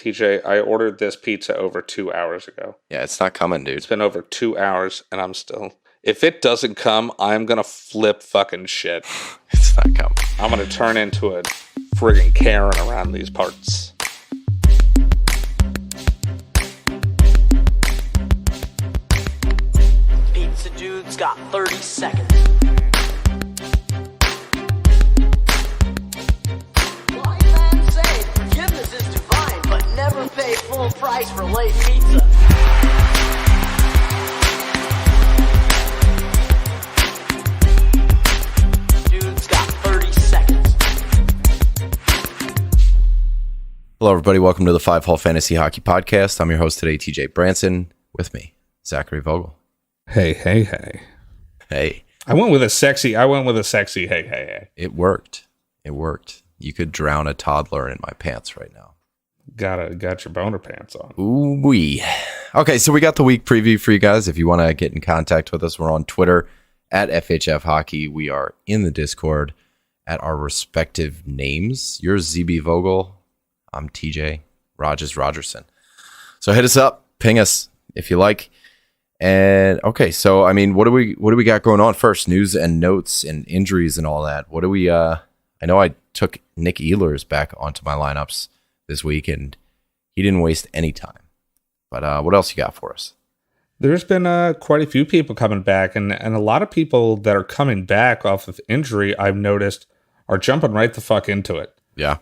TJ, I ordered this pizza over 2 hours ago. Yeah, it's not coming, dude. It's been over 2 hours, and I'm still... If it doesn't come, I'm going to flip fucking shit. It's not coming. I'm going to turn into a friggin' Karen around these parts. Pizza Dude's got 30 seconds. Wise men say forgiveness is divine, but never pay full price for late pizza. Dude's got 30 seconds. Hello, everybody. Welcome to the 5-Hole Fantasy Hockey Podcast. I'm your host today, TJ Branson. With me, Zachary Vogel. Hey. Hey. I went with a sexy hey. It worked. You could drown a toddler in my pants right now. Got your boner pants on. Ooh-wee. Okay, so we got the week preview for you guys. If you want to get in contact with us, we're on Twitter at FHF Hockey. We are in the Discord at our respective names. You're ZB Vogel. I'm TJ Rogerson. So hit us up, ping us if you like. And okay, so I mean, what do we got going on first? News and notes and injuries and all that. What do we I know I took Nick Ehlers back onto my lineups this week and he didn't waste any time. But what else you got for us? There's been quite a few people coming back, and a lot of people that are coming back off of injury, I've noticed, are jumping right the fuck into it. Yeah.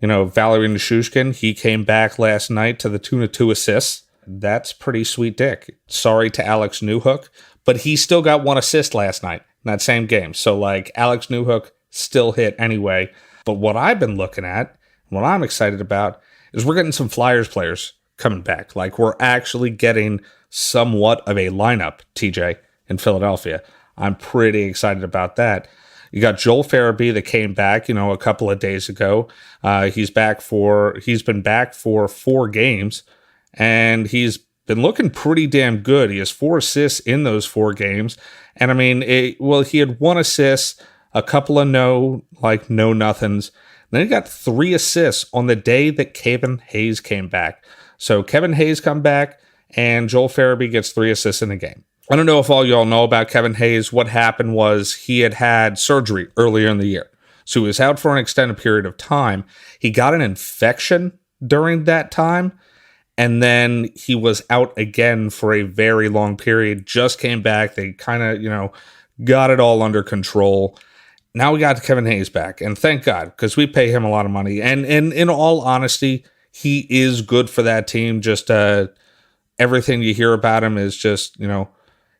You know, Valery Nichushkin, he came back last night to the tune of 2 assists. That's pretty sweet dick. Sorry to Alex Newhook, but he still got 1 assist last night in that same game. So, like, Alex Newhook still hit anyway. But what I've been looking at, what I'm excited about, is we're getting some Flyers players coming back. Like, we're actually getting somewhat of a lineup, TJ, in Philadelphia. I'm pretty excited about that. You got Joel Farabee that came back, a couple of days ago. He's been back for 4 games. And he's been looking pretty damn good. He has 4 assists in those 4 games. And I mean, he had 1 assist, a couple of no nothings. Then he got 3 assists on the day that Kevin Hayes came back. So Kevin Hayes come back, and Joel Farabee gets 3 assists in the game. I don't know if all y'all know about Kevin Hayes. What happened was he had surgery earlier in the year. So he was out for an extended period of time. He got an infection during that time. And then he was out again for a very long period, just came back. They kind of, got it all under control. Now we got Kevin Hayes back. And thank God, because we pay him a lot of money. And in all honesty, he is good for that team. Just everything you hear about him is just,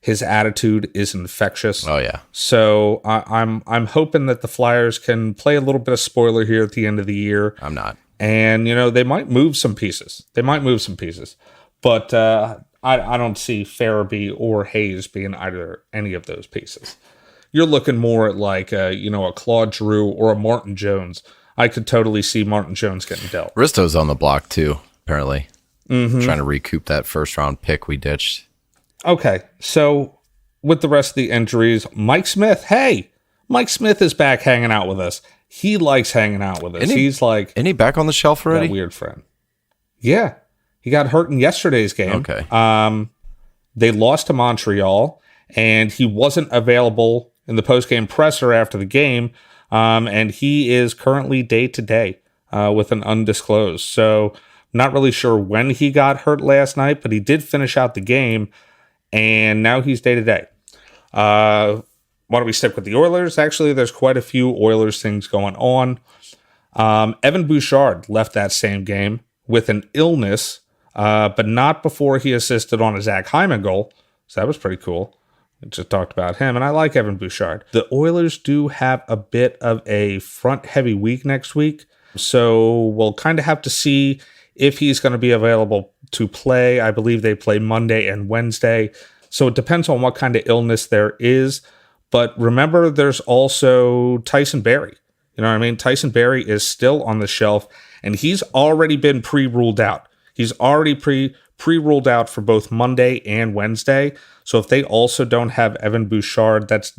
his attitude is infectious. Oh, yeah. So I'm hoping that the Flyers can play a little bit of spoiler here at the end of the year. I'm not. And, they might move some pieces. But I don't see Farabee or Hayes being any of those pieces. You're looking more at like, a Claude Giroux or a Martin Jones. I could totally see Martin Jones getting dealt. Risto's on the block, too, apparently. Mm-hmm. Trying to recoup that first-round pick we ditched. Okay, so with the rest of the injuries, Mike Smith. Hey, Mike Smith is back hanging out with us. He likes hanging out with us. Isn't he back on the shelf already? That weird friend. Yeah. He got hurt in yesterday's game. Okay. They lost to Montreal, and he wasn't available in the post-game presser after the game, and he is currently day-to-day with an undisclosed. So not really sure when he got hurt last night, but he did finish out the game, and now he's day-to-day. Why don't we stick with the Oilers? Actually, there's quite a few Oilers things going on. Evan Bouchard left that same game with an illness, but not before he assisted on a Zach Hyman goal. So that was pretty cool. I just talked about him, and I like Evan Bouchard. The Oilers do have a bit of a front-heavy week next week, so we'll kind of have to see if he's going to be available to play. I believe they play Monday and Wednesday, so it depends on what kind of illness there is. But remember, there's also Tyson Barrie. You know what I mean? Tyson Barrie is still on the shelf, and he's already been pre-ruled out. He's already pre-ruled out for both Monday and Wednesday. So if they also don't have Evan Bouchard, that's,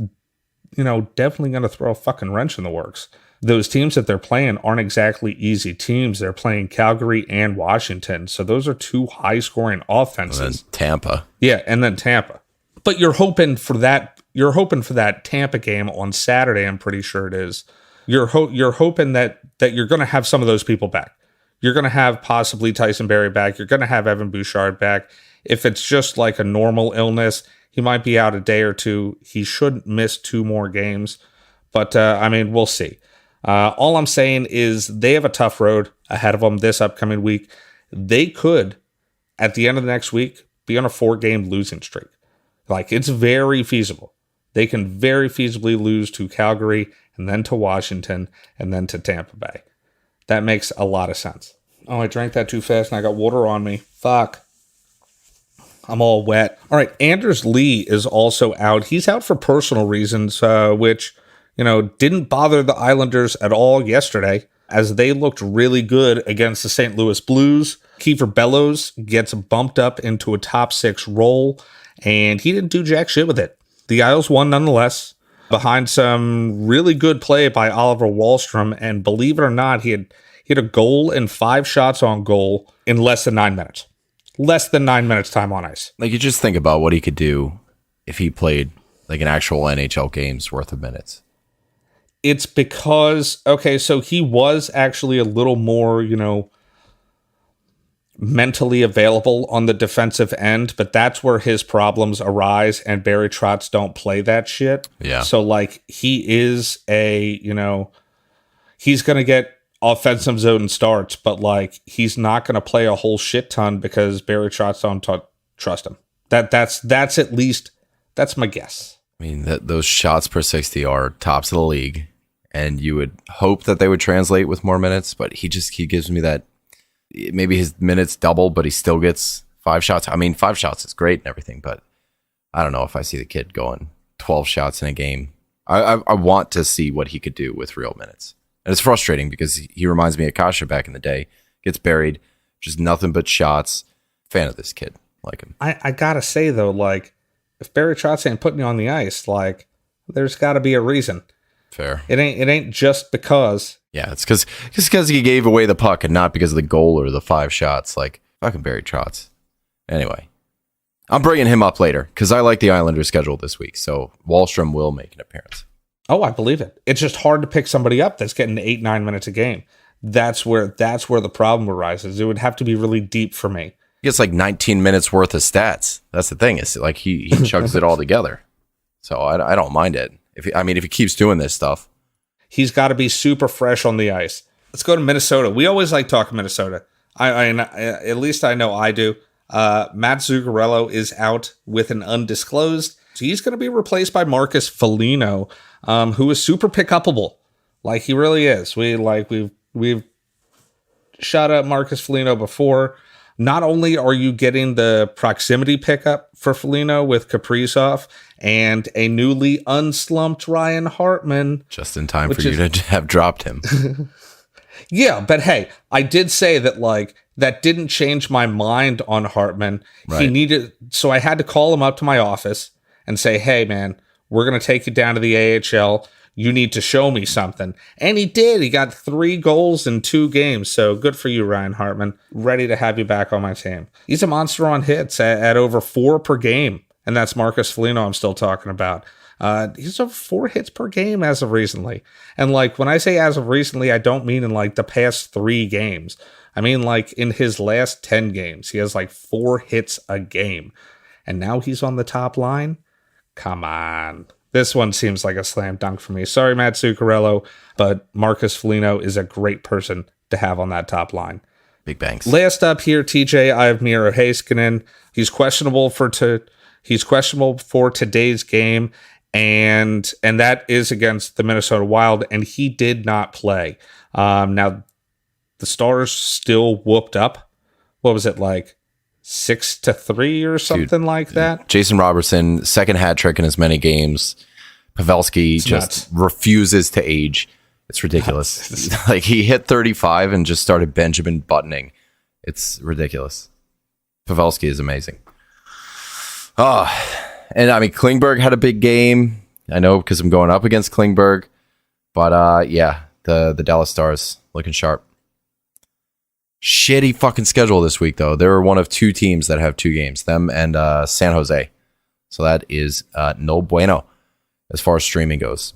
definitely going to throw a fucking wrench in the works. those teams that they're playing aren't exactly easy teams. They're playing Calgary and Washington. So those are two high-scoring offenses. And then Tampa. Yeah, and then Tampa. But you're hoping for that. You're hoping for that Tampa game on Saturday. I'm pretty sure it is. You're hoping that you're going to have some of those people back. You're going to have possibly Tyson Berry back. You're going to have Evan Bouchard back. If it's just like a normal illness, he might be out a day or two. He shouldn't miss 2 more games. But, we'll see. All I'm saying is they have a tough road ahead of them this upcoming week. They could, at the end of the next week, be on a 4-game losing streak. Like, it's very feasible. They can very feasibly lose to Calgary and then to Washington and then to Tampa Bay. That makes a lot of sense. Oh, I drank that too fast and I got water on me. Fuck. I'm all wet. All right, Anders Lee is also out. He's out for personal reasons, which, didn't bother the Islanders at all yesterday, as they looked really good against the St. Louis Blues. Kiefer Bellows gets bumped up into a top 6 role, and he didn't do jack shit with it. The Isles won nonetheless, behind some really good play by Oliver Wahlstrom, and believe it or not, he had a goal and 5 shots on goal in less than 9 minutes. Less than 9 minutes time on ice. Like, you just think about what he could do if he played like an actual NHL game's worth of minutes. It's because, so he was actually a little more, mentally available on the defensive end, but that's where his problems arise, and Barry Trotz don't play that shit. Yeah. So, like, he is he's going to get offensive zone starts, but, like, he's not going to play a whole shit ton because Barry Trotz don't trust him. That's at least, that's my guess. I mean, those shots per 60 are tops of the league, and you would hope that they would translate with more minutes, but he gives me that, maybe his minutes double, but he still gets 5 shots. I mean, 5 shots is great and everything, but I don't know if I see the kid going 12 shots in a game. I want to see what he could do with real minutes. And it's frustrating because he reminds me of Kasha back in the day. Gets buried, just nothing but shots. Fan of this kid. Like him. I gotta say, though, like, if Barry Trotz ain't putting you on the ice, like, there's gotta be a reason. Fair. It ain't just because. Yeah, it's because he gave away the puck and not because of the goal or the 5 shots. Like, fucking Barry Trotz. Anyway, I'm bringing him up later because I like the Islanders' schedule this week. So Wahlstrom will make an appearance. Oh, I believe it. It's just hard to pick somebody up that's getting 8-9 minutes a game. That's where the problem arises. It would have to be really deep for me. He gets like 19 minutes worth of stats. That's the thing. It's like he chugs it all together. So I don't mind it. If he keeps doing this stuff. He's got to be super fresh on the ice. Let's go to Minnesota. We always like talking Minnesota. I at least I know I do. Matt Zuccarello is out with an undisclosed. So he's going to be replaced by Marcus Foligno, who is super pick-upable. Like, he really is. We've shot up Marcus Foligno before. Not only are you getting the proximity pickup for Foligno with Kaprizov and a newly unslumped Ryan Hartman. Just in time for you to have dropped him. Yeah, but hey, I did say that, like, that didn't change my mind on Hartman. Right. So I had to call him up to my office and say, hey, man, we're going to take you down to the AHL. You need to show me something. And he did. He got 3 goals in 2 games. So good for you, Ryan Hartman. Ready to have you back on my team. He's a monster on hits at over 4 per game. And that's Marcus Foligno I'm still talking about. He's over 4 hits per game as of recently. And, like, when I say as of recently, I don't mean in, like, the past 3 games. I mean, like, in his last 10 games, he has, like, 4 hits a game. And now he's on the top line? Come on. This one seems like a slam dunk for me. Sorry, Matt Zuccarello, but Marcus Foligno is a great person to have on that top line. Big bangs. Last up here, TJ, I have Miro Heiskanen. He's questionable for today's game, and that is against the Minnesota Wild, and he did not play. Now, the Stars still whooped up. What was it, like 6-3 or something like that? Jason Robertson, second hat trick in as many games. Pavelski just refuses to age. It's ridiculous. Like, he hit 35 and just started Benjamin buttoning. It's ridiculous. Pavelski is amazing. And I mean, Klingberg had a big game. I know because I'm going up against Klingberg. But yeah, The Dallas Stars looking sharp. Shitty fucking schedule this week, though. They're one of 2 teams that have 2 games, them and San Jose. So that is no bueno as far as streaming goes.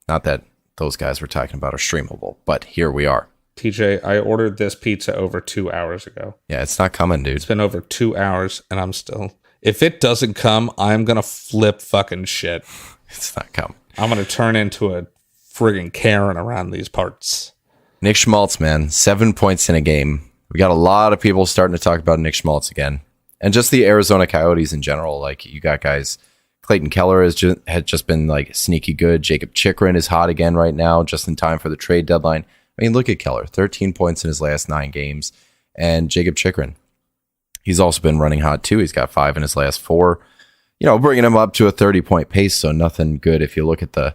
Not that those guys we're talking about are streamable, but here we are. TJ, I ordered this pizza over 2 hours ago. Yeah, it's not coming, dude. It's been over 2 hours, and I'm still... If it doesn't come, I'm going to flip fucking shit. It's not coming. I'm going to turn into a friggin' Karen around these parts. Nick Schmaltz, man, 7 points in a game. We got a lot of people starting to talk about Nick Schmaltz again. And just the Arizona Coyotes in general. Like, you got guys... Clayton Keller had just been like sneaky good. Jacob Chikrin is hot again right now, just in time for the trade deadline. I mean, look at Keller, 13 points in his last 9 games. And Jacob Chikrin, he's also been running hot too. He's got 5 in his last 4. You know, bringing him up to a 30-point pace, so nothing good if you look at the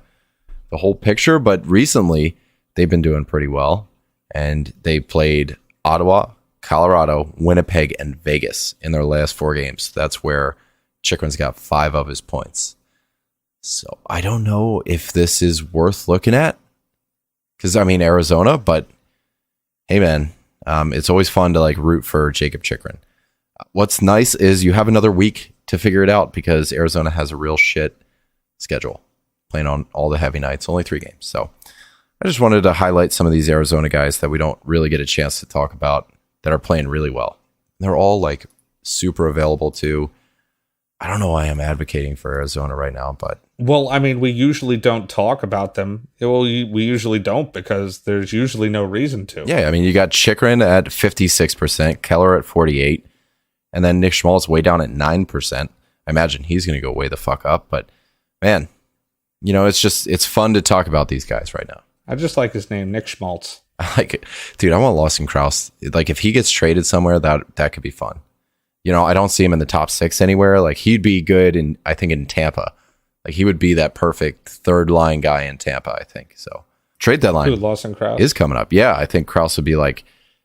whole picture. But recently, they've been doing pretty well. And they played Ottawa, Colorado, Winnipeg, and Vegas in their last 4 games. That's where Chikrin's got 5 of his points. So I don't know if this is worth looking at. Because, I mean, Arizona, but hey, man, it's always fun to like root for Jacob Chikrin. What's nice is you have another week to figure it out because Arizona has a real shit schedule, playing on all the heavy nights, only 3 games. So I just wanted to highlight some of these Arizona guys that we don't really get a chance to talk about that are playing really well. They're all like super available too. I don't know why I'm advocating for Arizona right now, but... Well, I mean, we usually don't talk about them. Well, we usually don't because there's usually no reason to. Yeah, I mean, you got Chikrin at 56%, Keller at 48%, and then Nick Schmaltz way down at 9%. I imagine he's going to go way the fuck up, but man, you know, it's fun to talk about these guys right now. I just like his name, Nick Schmaltz. I like it. Dude, I want Lawson Krause. Like, if he gets traded somewhere, that could be fun. You know, I don't see him in the top 6 anywhere. Like, he'd be good I think in Tampa. Like, he would be that perfect 3rd line guy in Tampa, I think. So, trade deadline Lawson Krause is coming up. Yeah, I think Krause would be like,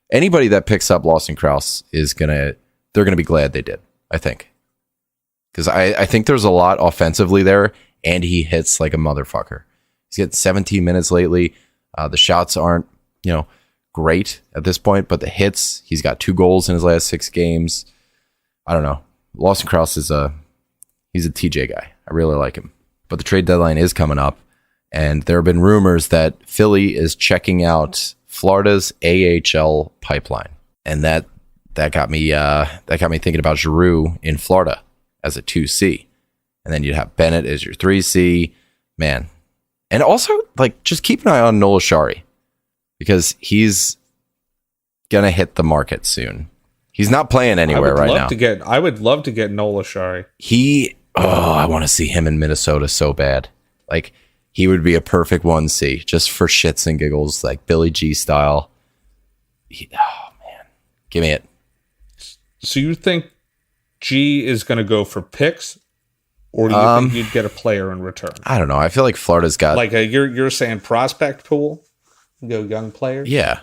anybody that picks up Lawson Krause they're going to be glad they did, I think. Because I think there's a lot offensively there, and he hits like a motherfucker. He's getting 17 minutes lately. The shots aren't, you know, great at this point, but the hits, he's got 2 goals in his last 6 games. I don't know. Lawson Krause he's a TJ guy. I really like him. But the trade deadline is coming up, and there have been rumors that Philly is checking out Florida's AHL pipeline, and that got me thinking about Giroux in Florida as a 2C, and then you'd have Bennett as your 3C, man. And also, like, just keep an eye on Noel Shari because he's gonna hit the market soon. He's not playing anywhere right now. I would love to get Noel Shari. I want to see him in Minnesota so bad. Like, he would be a perfect 1C just for shits and giggles, like Billy G style. Man, give me it. So you think G is going to go for picks, or do you think you'd get a player in return? I don't know. I feel like Florida's got like you're saying prospect pool, go young players. Yeah.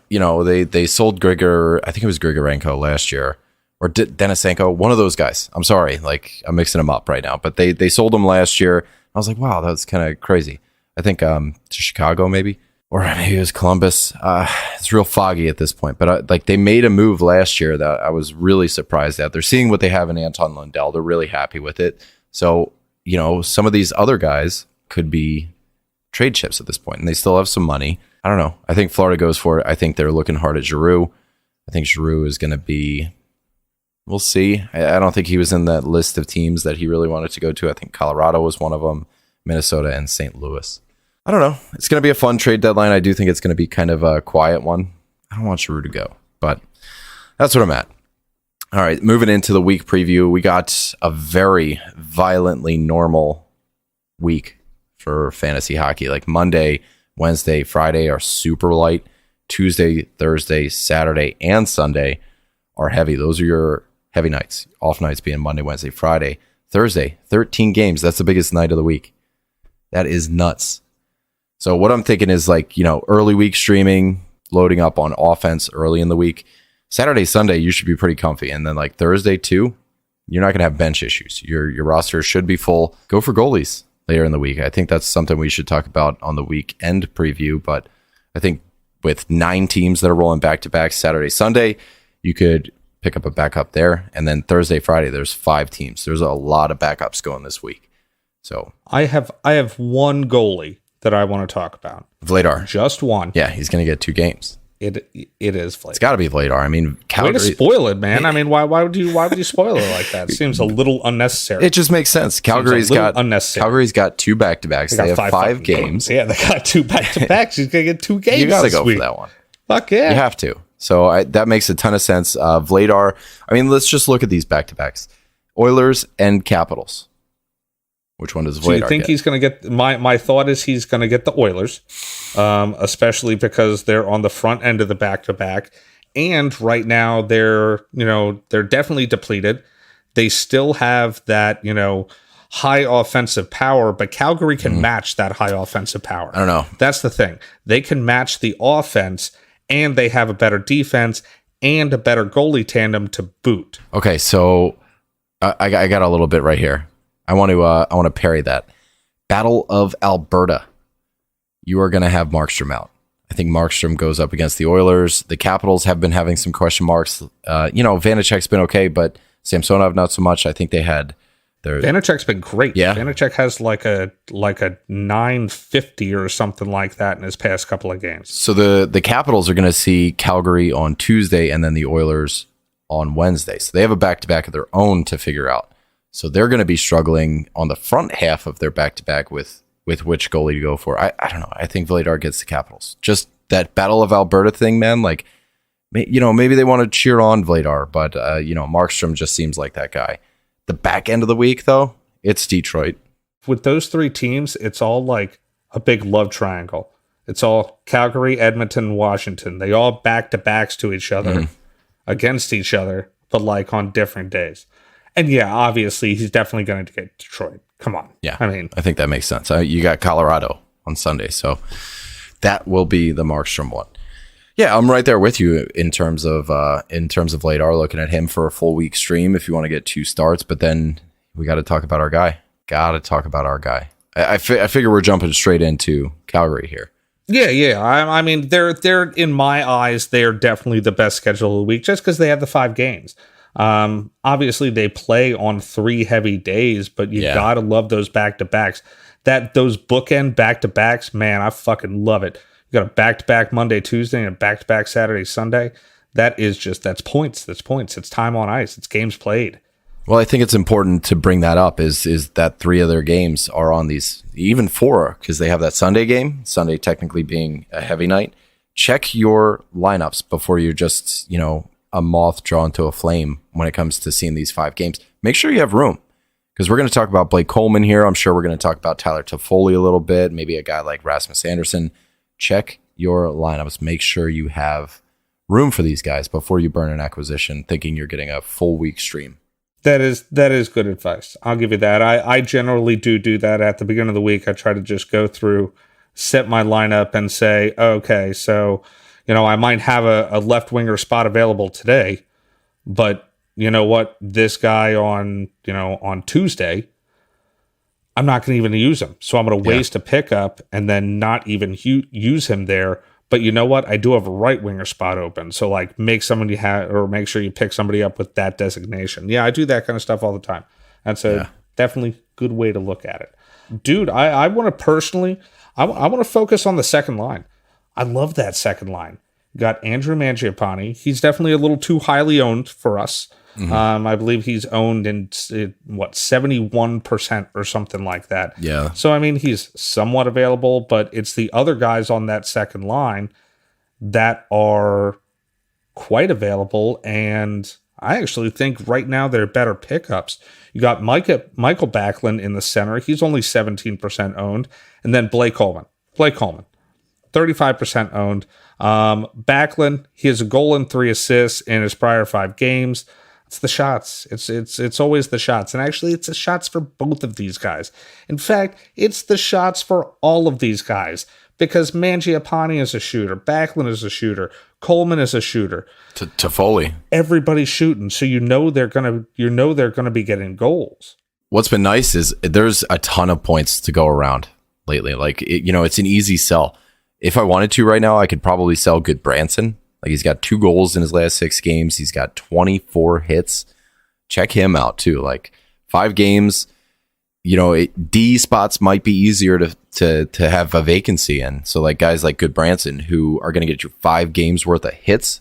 You know, they sold Grigor, I think it was Grigorenko last year, or Denisenko, one of those guys. I'm sorry, like, I'm mixing them up right now, but they sold him last year. I was like, wow, that's kind of crazy. I think to Chicago maybe, or maybe it was Columbus. It's real foggy at this point, but like, they made a move last year that I was really surprised at. They're seeing what they have in Anton Lundell. They're really happy with it. So, you know, some of these other guys could be trade chips at this point, and they still have some money. I don't know. I think Florida goes for it. I think they're looking hard at Giroux. I think Giroux is going to be... We'll see. I don't think he was in that list of teams that he really wanted to go to. I think Colorado was one of them, Minnesota, and St. Louis. I don't know. It's going to be a fun trade deadline. I do think it's going to be kind of a quiet one. I don't want Giroux to go, but that's what I'm at. All right, moving into the week preview. We got a very violently normal week for fantasy hockey. Like Monday, Wednesday, Friday are super light. Tuesday, Thursday, Saturday, and Sunday are heavy. Those are your heavy nights. Off nights being Monday, Wednesday, Friday. Thursday, 13 games. That's the biggest night of the week. That is nuts. So what I'm thinking is, like, you know, early week streaming, loading up on offense early in the week. Saturday, Sunday, you should be pretty comfy. And then like Thursday too, you're not going to have bench issues. Your roster should be full. Go for goalies later in the week. I think that's something we should talk about on the weekend preview, but I think with 9 teams that are rolling back-to-back Saturday, Sunday, you could pick up a backup there. And then Thursday, Friday, there's 5 teams. There's a lot of backups going this week. So I have one goalie that I want to talk about. Vladar. Just one. Yeah, he's going to get 2 games. It is Vladar. It's got to be Vladar. I mean, Way to spoil it, man. I mean, why would you spoil it like that? It seems a little unnecessary. It just makes sense. Calgary's got 2 back-to-backs. They have 5 games. Yeah, they got 2 back-to-backs. He's gonna get 2 games. You got to go week. for that one. Fuck yeah, you have to. So that makes a ton of sense. Vladar. I mean, let's just look at these back-to-backs: Oilers and Capitals. Which one does Vladar Do you think get? he's going to get? My thought is he's going to get the Oilers, especially because they're on the front end of the back-to-back, and right now they're definitely depleted. They still have that high offensive power, but Calgary can match that high offensive power. I don't know. That's the thing. They can match the offense, and they have a better defense and a better goalie tandem to boot. Okay, so I got a little bit right here. I want to parry that. Battle of Alberta. You are going to have Marchment out. I think Marchment goes up against the Oilers. The Capitals have been having some question marks. Vanacek's been okay, but Samsonov not so much. I think they had their Vanacek's been great. Yeah. Vanacek has like a 950 or something like that in his past couple of games. So the Capitals are going to see Calgary on Tuesday and then the Oilers on Wednesday. So they have a back-to-back of their own to figure out. So they're going to be struggling on the front half of their back-to-back with which goalie to go for. I don't know. I think Vladar gets the Capitals. Just that Battle of Alberta thing, man. Like, maybe they want to cheer on Vladar, but Markstrom just seems like that guy. The back end of the week, though, it's Detroit. With those 3 teams, it's all like a big love triangle. It's all Calgary, Edmonton, Washington. They all back-to-backs to each other, against each other, but like on different days. And yeah, obviously, he's definitely going to get Detroit. Come on. Yeah, I mean, I think that makes sense. You got Colorado on Sunday, so that will be the Markstrom one. Yeah, I'm right there with you in terms of Vladar, looking at him for a full week stream if you want to get 2 starts. But then we got to talk about our guy. I figure we're jumping straight into Calgary here. Yeah. I mean, they're in my eyes, they're definitely the best schedule of the week just because they have the 5 games. Obviously they play on 3 heavy days, but you gotta love those back-to-backs. Those bookend back-to-backs, man, I fucking love it. You got a back-to-back Monday, Tuesday, and a back-to-back Saturday, Sunday. That's points. It's time on ice. It's games played. Well, I think it's important to bring that up is that 3 of their games are on these, even 4, because they have that Sunday game, Sunday technically being a heavy night. Check your lineups before you're just, a moth drawn to a flame when it comes to seeing these 5 games. Make sure you have room, because we're going to talk about Blake Coleman here. I'm sure we're going to talk about Tyler Toffoli a little bit, maybe a guy like Rasmus Anderson. Check your lineups. Make sure you have room for these guys before you burn an acquisition thinking you're getting a full week stream. That is good advice. I'll give you that. I generally do that at the beginning of the week. I try to just go through, set my lineup and say, okay, so I might have a left winger spot available today, but you know what? This guy on Tuesday, I'm not going to even use him. So I'm going to waste a pickup and then not even use him there. But you know what? I do have a right winger spot open. So like make sure you pick somebody up with that designation. Yeah, I do that kind of stuff all the time. That's a definitely good way to look at it. Dude, I want to personally, I want to focus on the second line. I love that second line. Got Andrew Mangiapane. He's definitely a little too highly owned for us. I believe he's owned in 71% or something like that. Yeah. So, I mean, he's somewhat available, but it's the other guys on that second line that are quite available. And I actually think right now they're better pickups. You got Michael Backlund in the center. He's only 17% owned. And then Blake Coleman, 35% owned. Backlund, he has a goal and 3 assists in his prior 5 games. It's the shots. It's always the shots. And actually, it's the shots for both of these guys. In fact, it's the shots for all of these guys. Because Mangiapane is a shooter. Backlund is a shooter. Coleman is a shooter. Toffoli. Everybody's shooting. So they're gonna be getting goals. What's been nice is there's a ton of points to go around lately. Like, it's an easy sell. If I wanted to right now, I could probably sell good Branson. Like, he's got 2 goals in his last 6 games. He's got 24 hits. Check him out too. Like, 5 games, D spots might be easier to have a vacancy in. So like guys like good Branson, who are going to get you 5 games worth of hits,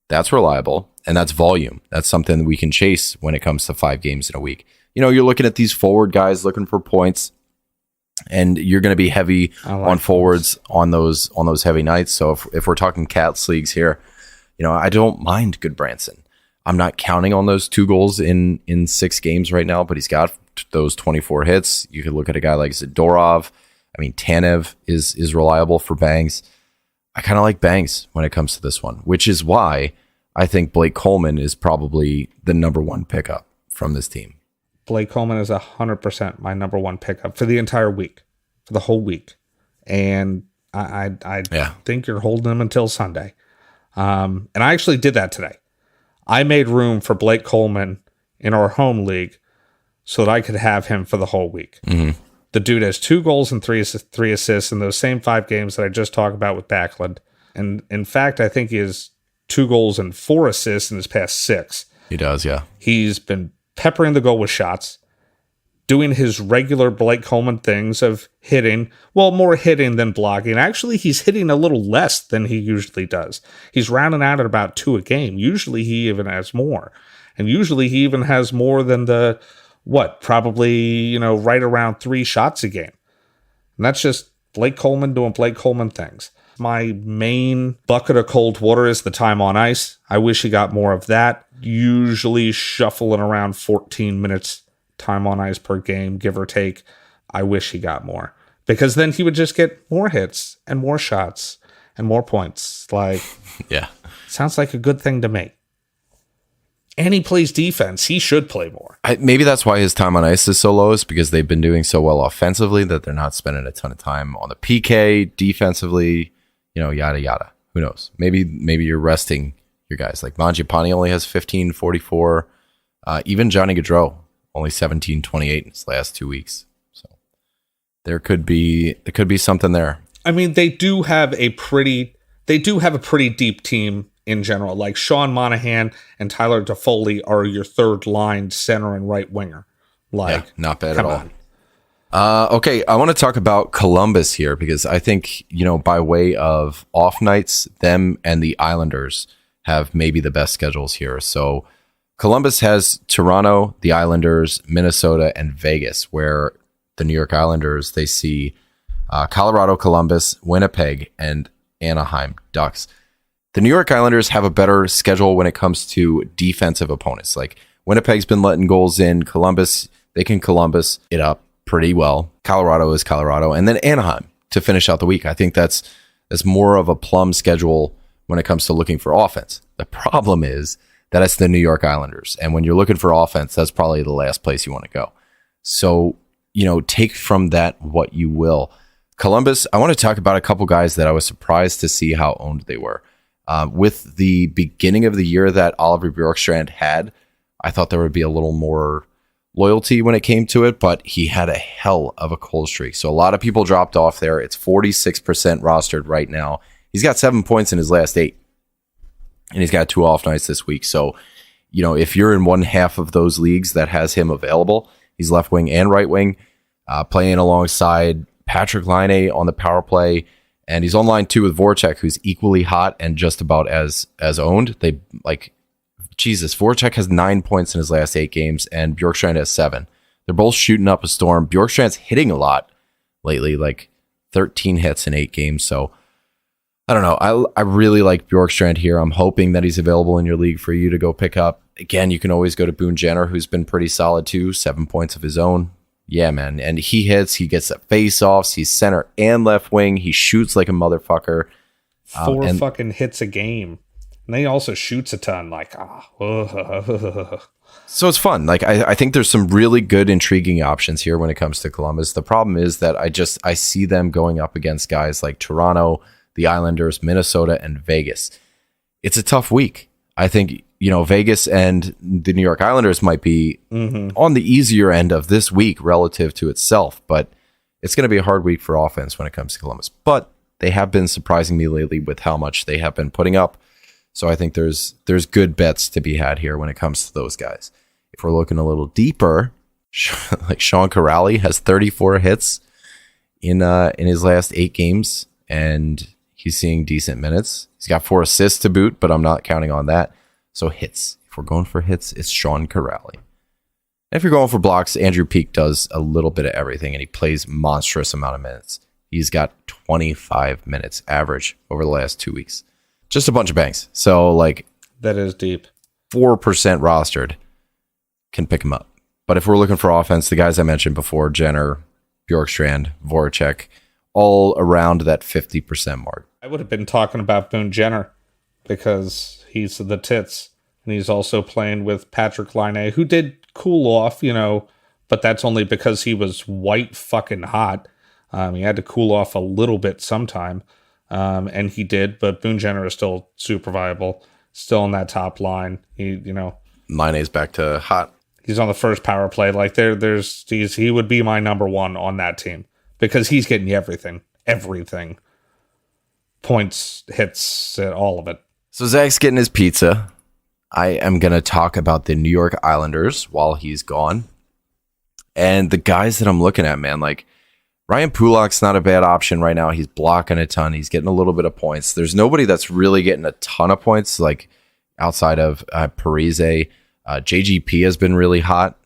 that's reliable, and that's volume. That's something that we can chase when it comes to 5 games in a week. You're looking at these forward guys looking for points, and you're going to be heavy on forwards on those heavy nights. So if we're talking Cats leagues here, I don't mind good Branson. I'm not counting on those 2 goals in 6 games right now, but he's got those 24 hits. You could look at a guy like Zadorov. I mean, Tanev is reliable for bangs. I kind of like bangs when it comes to this one, which is why I think Blake Coleman is probably the number 1 pickup from this team. Blake Coleman is 100% my number 1 pickup for the entire week, for the whole week. And I think you're holding him until Sunday. And I actually did that today. I made room for Blake Coleman in our home league so that I could have him for the whole week. Mm-hmm. The dude has 2 goals and 3 assists in those same 5 games that I just talked about with Backlund. And in fact, I think he has 2 goals and 4 assists in his past 6. He does, yeah. He's been peppering the goal with shots, doing his regular Blake Coleman things of hitting, well, more hitting than blocking. Actually, he's hitting a little less than he usually does. He's rounding out at about 2 a game. Usually he even has more. And usually he even has more than probably, right around 3 shots a game. And that's just Blake Coleman doing Blake Coleman things. My main bucket of cold water is the time on ice. I wish he got more of that. Usually shuffling around 14 minutes time on ice per game, give or take. I wish he got more, because then he would just get more hits and more shots and more points. Like, yeah, sounds like a good thing to me. And he plays defense. He should play more. Maybe that's why his time on ice is so low, is because they've been doing so well offensively that they're not spending a ton of time on the PK defensively, yada, yada. Who knows? Maybe you're resting your guys. Like Mangiapane only has 15:44. Even Johnny Gaudreau, only 17:28 in his last 2 weeks. So there could be something there. I mean, they do have a pretty deep team in general. Like Sean Monahan and Tyler Toffoli are your third line center and right winger. Like, yeah, not bad at all. Okay, I want to talk about Columbus here, because I think, by way of off nights, them and the Islanders have maybe the best schedules here. So Columbus has Toronto, the Islanders, Minnesota, and Vegas, where the New York Islanders, they see Colorado, Columbus, Winnipeg, and Anaheim Ducks. The New York Islanders have a better schedule when it comes to defensive opponents. Like, Winnipeg's been letting goals in. Columbus, they can Columbus it up pretty well. Colorado is Colorado. And then Anaheim to finish out the week. I think that's more of a plum schedule when it comes to looking for offense. The problem is that it's the New York Islanders. And when you're looking for offense, that's probably the last place you want to go. So, take from that what you will. Columbus, I want to talk about a couple guys that I was surprised to see how owned they were. With the beginning of the year that Oliver Bjorkstrand had, I thought there would be a little more loyalty when it came to it, but he had a hell of a cold streak. So a lot of people dropped off there. It's 46% rostered right now. He's got 7 points in his last 8, and he's got 2 off nights this week. So, if you're in one half of those leagues that has him available, he's left wing and right wing, playing alongside Patrick Laine on the power play. And he's on line 2 with Voracek, who's equally hot and just about as owned. Voracek has 9 points in his last 8 games, and Bjorkstrand has 7. They're both shooting up a storm. Bjorkstrand's hitting a lot lately, like 13 hits in 8 games. So I don't know. I really like Bjorkstrand here. I'm hoping that he's available in your league for you to go pick up. Again, you can always go to Boone Jenner, who's been pretty solid too. 7 points of his own. Yeah, man. And he hits. He gets the face-offs. He's center and left wing. He shoots like a motherfucker. 4 fucking hits a game. And he also shoots a ton. So it's fun. Like, I think there's some really good, intriguing options here when it comes to Columbus. The problem is that I see them going up against guys like Toronto, the Islanders, Minnesota, and Vegas. It's a tough week. I think, Vegas and the New York Islanders might be on the easier end of this week relative to itself, but it's going to be a hard week for offense when it comes to Columbus. But they have been surprising me lately with how much they have been putting up. So I think there's good bets to be had here when it comes to those guys. If we're looking a little deeper, like Sean Corrali has 34 hits in his last 8 games, and he's seeing decent minutes. He's got 4 assists to boot, but I'm not counting on that. So hits. If we're going for hits, it's Sean Corrali. If you're going for blocks, Andrew Peak does a little bit of everything, and he plays monstrous amount of minutes. He's got 25 minutes average over the last 2 weeks. Just a bunch of banks. So, like, that is deep. 4% rostered can pick him up. But if we're looking for offense, the guys I mentioned before, Jenner, Bjorkstrand, Voracek, all around that 50% mark. I would have been talking about Boone Jenner because he's the tits. And he's also playing with Patrick Laine, who did cool off, but that's only because he was white fucking hot. He had to cool off a little bit sometime, and he did. But Boone Jenner is still super viable, still in that top line. Laine's back to hot. He's on the first power play. Like he would be my number one on that team because he's getting you everything, points, hits, all of it. So Zach's getting his pizza. I am going to talk about the New York Islanders while he's gone. And the guys that I'm looking at, man, like Ryan Pulak's not a bad option right now. He's blocking a ton. He's getting a little bit of points. There's nobody that's really getting a ton of points, like outside of Parise. JGP has been really hot.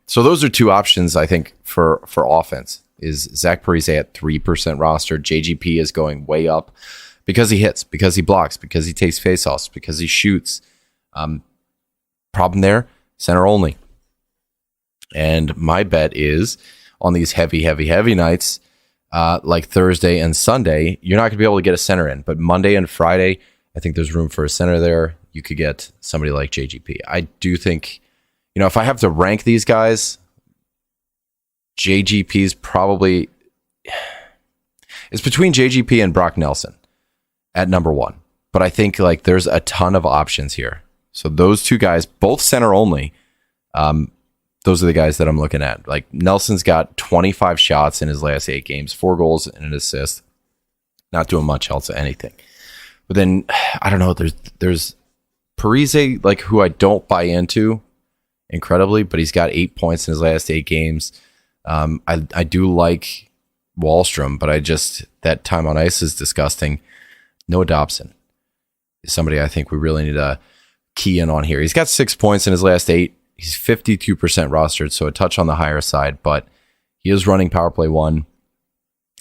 So those are 2 options, I think, for offense. Is Zach Parise at 3% roster. JGP is going way up because he hits, because he blocks, because he takes faceoffs, because he shoots. Problem there, center only. And my bet is on these heavy nights, like Thursday and Sunday, you're not going to be able to get a center in. But Monday and Friday, I think there's room for a center there. You could get somebody like JGP. I do think, if I have to rank these guys, JGP's probably, it's between JGP and Brock Nelson at number 1. But I think like there's a ton of options here. So those 2 guys, both center only, those are the guys that I'm looking at. Like Nelson's got 25 shots in his last 8 games, 4 goals and an assist. Not doing much else of anything. But then, I don't know, there's Parise, like, who I don't buy into incredibly, but he's got 8 points in his last 8 games. I do like Wahlstrom, but that time on ice is disgusting. Noah Dobson is somebody I think we really need to key in on here. He's got 6 points in his last 8. He's 52% rostered, so a touch on the higher side, but he is running power play 1,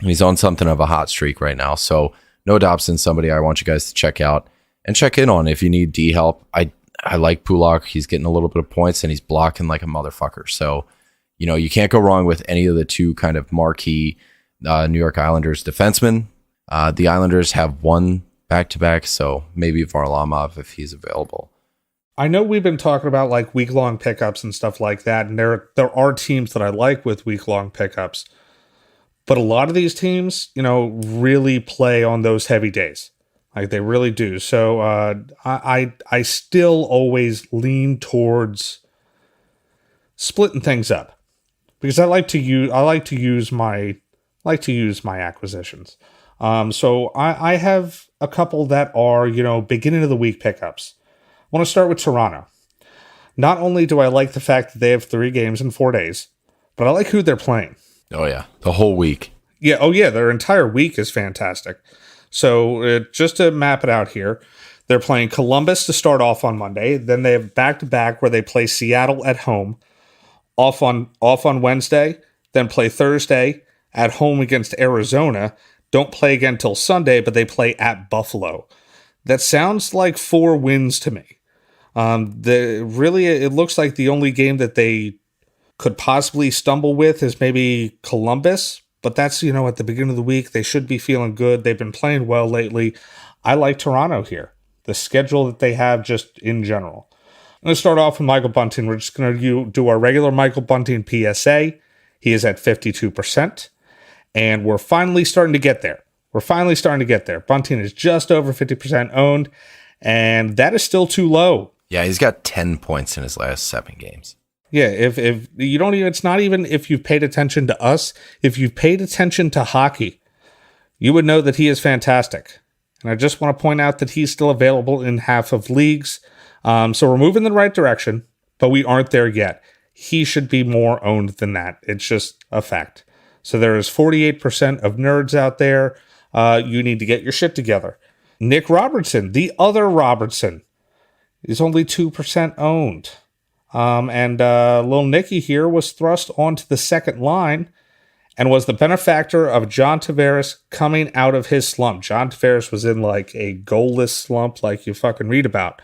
and he's on something of a hot streak right now. So Noah Dobson, somebody I want you guys to check out and check in on if you need D help. I like Pulak. He's getting a little bit of points, and he's blocking like a motherfucker. So, you can't go wrong with any of the 2 kind of marquee New York Islanders defensemen. The Islanders have 1 back-to-back, so maybe Varlamov if he's available. I know we've been talking about like week-long pickups and stuff like that, and there are teams that I like with week-long pickups, but a lot of these teams, really play on those heavy days, like they really do. So I still always lean towards splitting things up because I like to use my acquisitions. So I have a couple that are beginning of the week pickups. I want to start with Toronto. Not only do I like the fact that they have 3 games in 4 days, but I like who they're playing. Oh, yeah. The whole week. Yeah. Oh, yeah. Their entire week is fantastic. So just to map it out here, they're playing Columbus to start off on Monday. Then they have back-to-back where they play Seattle at home, off on Wednesday, then play Thursday at home against Arizona. Don't play again till Sunday, but they play at Buffalo. That sounds like 4 wins to me. It looks like the only game that they could possibly stumble with is maybe Columbus, but that's, at the beginning of the week, they should be feeling good. They've been playing well lately. I like Toronto here. The schedule that they have just in general. I'm going to start off with Michael Bunting. We're just going to do our regular Michael Bunting PSA. He is at 52%, and we're finally starting to get there. Bunting is just over 50% owned, and that is still too low. Yeah, he's got 10 points in his last 7 games. Yeah, if you don't even, it's not even if you've paid attention to us, if you've paid attention to hockey, you would know that he is fantastic. And I just want to point out that he's still available in half of leagues. So we're moving in the right direction, but we aren't there yet. He should be more owned than that. It's just a fact. So there is 48% of nerds out there. You need to get your shit together. Nick Robertson, the other Robertson, is only 2% owned. And little Nicky here was thrust onto the second line and was the benefactor of John Tavares coming out of his slump. John Tavares was in like a goalless slump like you fucking read about.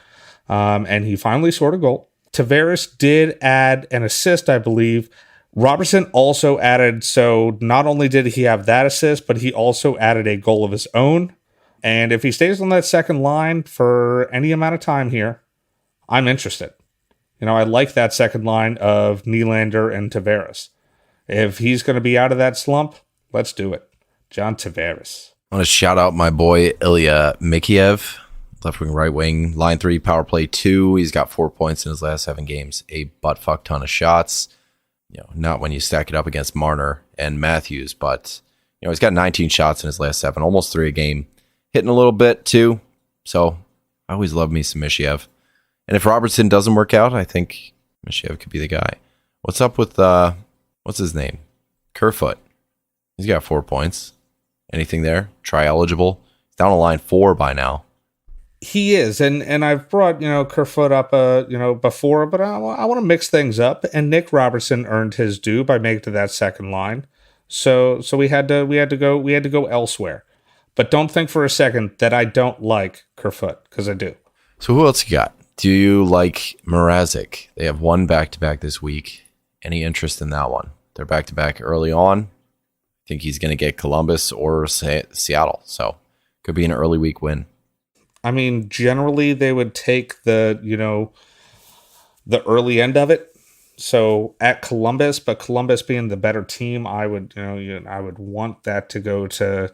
And he finally scored a goal. Tavares did add an assist, I believe. Robertson also added, so not only did he have that assist, but he also added a goal of his own. And if he stays on that second line for any amount of time here, I'm interested. I like that second line of Nylander and Tavares. If he's going to be out of that slump, let's do it. John Tavares. I want to shout out my boy Ilya Mikheyev, left wing, right wing, line 3, power play 2. He's got 4 points in his last 7 games, a buttfuck ton of shots. Not when you stack it up against Marner and Matthews, but he's got 19 shots in his last 7, almost 3 a game, hitting a little bit too. So I always love me some Mikheyev. And if Robertson doesn't work out, I think Mikheyev could be the guy. What's up with what's his name? Kerfoot. He's got 4 points. Anything there? Try eligible. He's down to line 4 by now. He is, and I've brought Kerfoot up before, but I want to mix things up. And Nick Robertson earned his due by making to that second line, so we had to go elsewhere. But don't think for a second that I don't like Kerfoot, because I do. So who else you got? Do you like Mrazek? They have one back-to-back this week. Any interest in that one? They're back-to-back early on. I think he's going to get Columbus or Seattle, so could be an early week win. I mean, generally they would take the early end of it. So at Columbus, but Columbus being the better team, I would want that to go to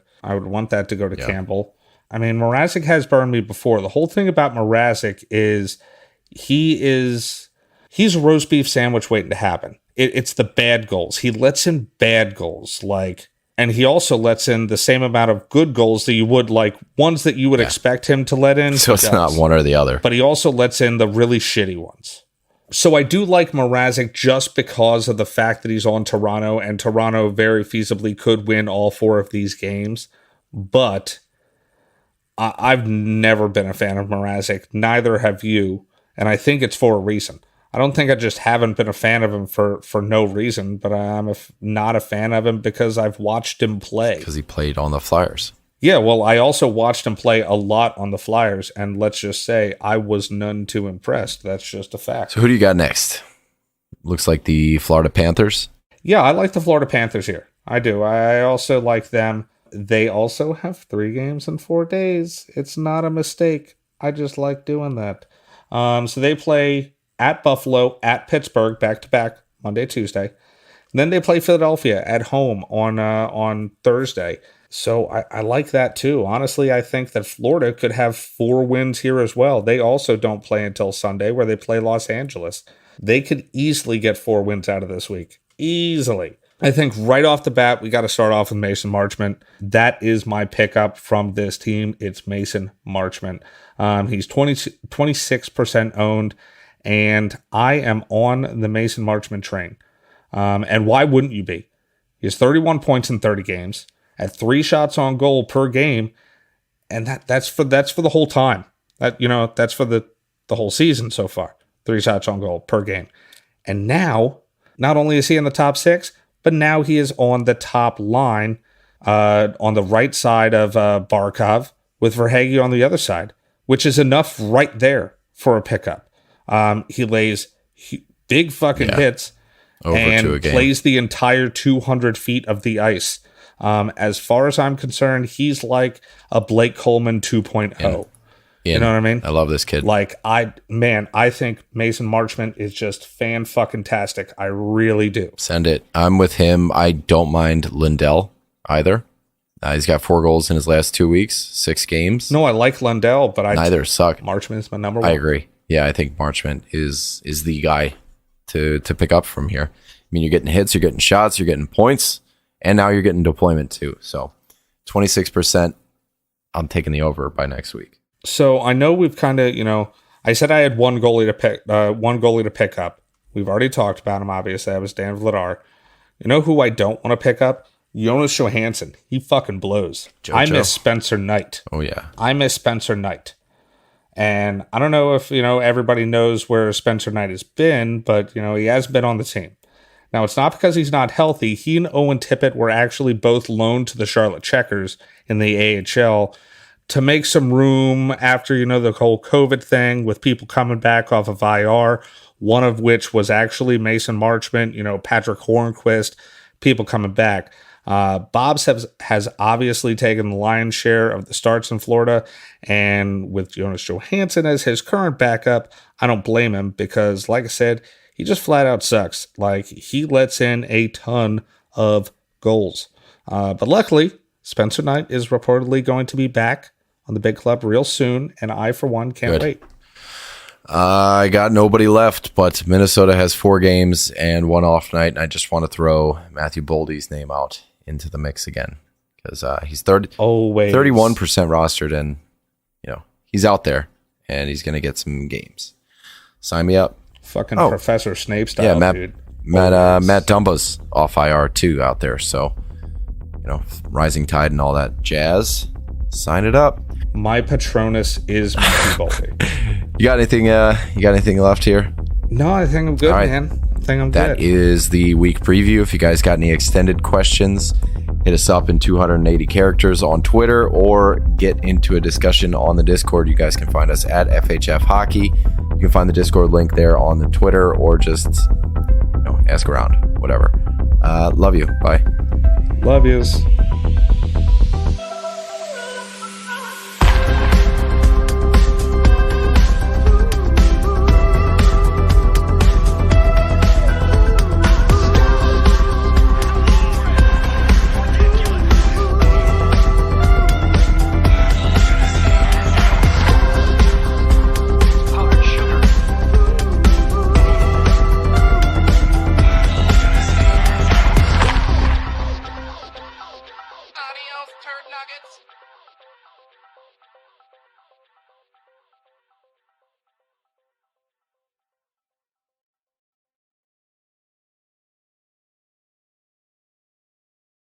Campbell. I mean, Mrazek has burned me before. The whole thing about Mrazek is he's a roast beef sandwich waiting to happen. It's the bad goals. He lets in bad goals, and he also lets in the same amount of good goals that you would ones that you would expect him to let in. So it's not one or the other. But he also lets in the really shitty ones. So I do like Mrazek just because of the fact that he's on Toronto, and Toronto very feasibly could win all 4 of these games. But I've never been a fan of Mrazek. Neither have you. And I think it's for a reason. I don't think I just haven't been a fan of him for no reason, but I'm not a fan of him because I've watched him play. Because he played on the Flyers. Yeah, well, I also watched him play a lot on the Flyers, and let's just say I was none too impressed. That's just a fact. So who do you got next? Looks like the Florida Panthers. Yeah, I like the Florida Panthers here. I do. I also like them. They also have 3 games in 4 days. It's not a mistake. I just like doing that. So they play at Buffalo, at Pittsburgh, back-to-back, Monday, Tuesday. And then they play Philadelphia at home on Thursday. So I like that too. Honestly, I think that Florida could have 4 wins here as well. They also don't play until Sunday, where they play Los Angeles. They could easily get 4 wins out of this week. Easily. I think right off the bat, we got to start off with Mason Marchment. That is my pickup from this team. It's Mason Marchment. He's 26% owned, and I am on the Mason Marchment train. And why wouldn't you be? He has 31 points in 30 games, at 3 shots on goal per game, and that's for the whole time. That's for the whole season so far. 3 shots on goal per game. And now, not only is he in the top 6, but now he is on the top line on the right side of Barkov with Verhaeghe on the other side, which is enough right there for a pickup. He lays big fucking hits and plays the entire 200 feet of the ice. As far as I'm concerned, he's like a Blake Coleman 2.0. You know what I mean? I love this kid. I think Mason Marchment is just fan-fucking-tastic. I really do. Send it. I'm with him. I don't mind Lindell either. He's got 4 goals in his last 2 weeks, 6 games. No, I like Lindell, but neither suck. Marchment is my number 1. I agree. Yeah, I think Marchment is the guy to pick up from here. I mean, you're getting hits, you're getting shots, you're getting points, and now you're getting deployment too. So 26%. I'm taking the over by next week. So I know we've kind of, I said I had one goalie to pick up. We've already talked about him, obviously. That was Dan Vladar. You know who I don't want to pick up? Jonas Johansson. He fucking blows. Jojo. I miss Spencer Knight. Oh, yeah. I miss Spencer Knight. And I don't know if, everybody knows where Spencer Knight has been, but, he has been on the team. Now, it's not because he's not healthy. He and Owen Tippett were actually both loaned to the Charlotte Checkers in the AHL to make some room after, the whole COVID thing with people coming back off of IR, one of which was actually Mason Marchment, Patrick Hornquist, people coming back. Bob's has obviously taken the lion's share of the starts in Florida, and with Jonas Johansson as his current backup, I don't blame him because, like I said, he just flat out sucks. Like, he lets in a ton of goals. But luckily, Spencer Knight is reportedly going to be back on the big club real soon, and I, for one, can't wait. I got nobody left, but Minnesota has 4 games and 1 off night, and I just want to throw Matthew Boldy's name out into the mix again because he's 31% rostered, and he's out there, and he's going to get some games. Sign me up. Fucking Professor Snape style, dude. Matt Dumba's off IR too out there, so rising tide and all that jazz. Sign it up. My Patronus is Matthew Boldy. You got anything left here? No, I think I'm good, right, man. I think I'm good. That is the week preview. If you guys got any extended questions, hit us up in 280 characters on Twitter or get into a discussion on the Discord. You guys can find us at FHF Hockey. You can find the Discord link there on the Twitter or just ask around, whatever. Love you. Bye. Love yous.